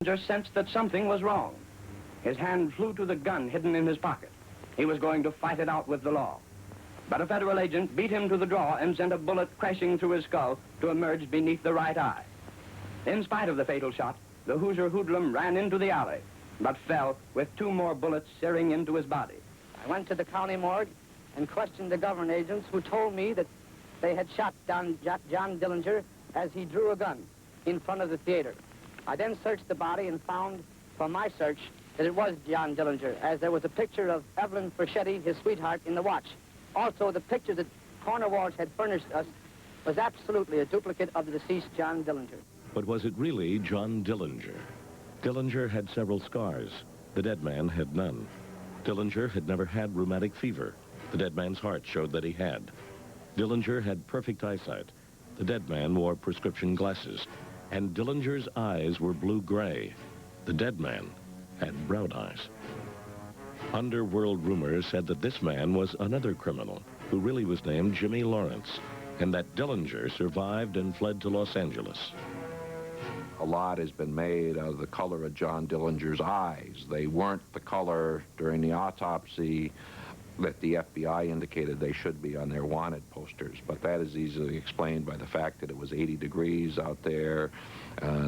Dillinger sensed that something was wrong. His hand flew to the gun hidden in his pocket. He was going to fight it out with the law. But a federal agent beat him to the draw and sent a bullet crashing through his skull to emerge beneath the right eye. In spite of the fatal shot, the Hoosier hoodlum ran into the alley, but fell with 2 more bullets searing into his body. I went to the county morgue and questioned the government agents who told me that they had shot John Dillinger as he drew a gun in front of the theater. I then searched the body and found from my search that it was John Dillinger, as there was a picture of Evelyn Freschetti, his sweetheart, in the watch. Also, the picture that Corner Walsh had furnished us was absolutely a duplicate of the deceased John Dillinger. But was it really John Dillinger? Dillinger had several scars. The dead man had none. Dillinger had never had rheumatic fever. The dead man's heart showed that he had. Dillinger had perfect eyesight. The dead man wore prescription glasses. And Dillinger's eyes were blue-gray. The dead man had brown eyes. Underworld rumors said that this man was another criminal who really was named Jimmy Lawrence, and that Dillinger survived and fled to Los Angeles. A lot has been made of the color of John Dillinger's eyes. They weren't the color during the autopsy that the FBI indicated they should be on their wanted posters, but that is easily explained by the fact that it was 80 degrees out there.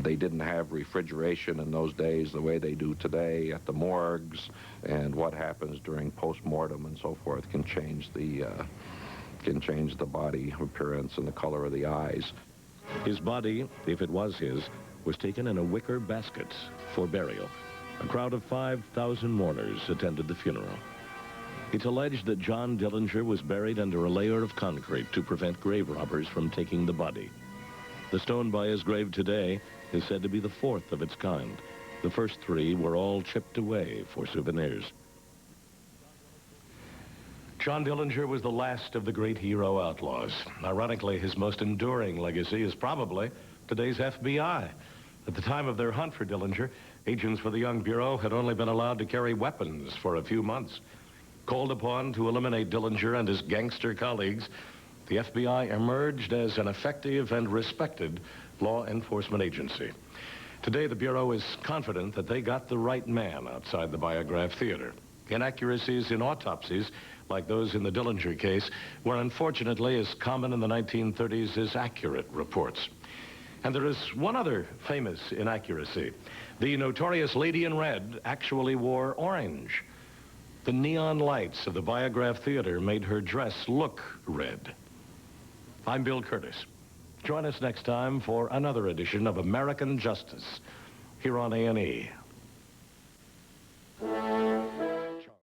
They didn't have refrigeration in those days the way they do today at the morgues, and what happens during post-mortem and so forth can change the body appearance and the color of the eyes. His body, if it was his, was taken in a wicker basket for burial. A crowd of 5,000 mourners attended the funeral. It's alleged that John Dillinger was buried under a layer of concrete to prevent grave robbers from taking the body. The stone by his grave today is said to be the 4th of its kind. The first 3 were all chipped away for souvenirs. John Dillinger was the last of the great hero outlaws. Ironically, his most enduring legacy is probably today's FBI. At the time of their hunt for Dillinger, agents for the Young Bureau had only been allowed to carry weapons for a few months. Called upon to eliminate Dillinger and his gangster colleagues, the FBI emerged as an effective and respected law enforcement agency. Today, the Bureau is confident that they got the right man outside the Biograph Theater. Inaccuracies in autopsies, like those in the Dillinger case, were unfortunately as common in the 1930s as accurate reports. And there is one other famous inaccuracy. The notorious Lady in Red actually wore orange. The neon lights of the Biograph Theater made her dress look red. I'm Bill Curtis. Join us next time for another edition of American Justice here on A&E.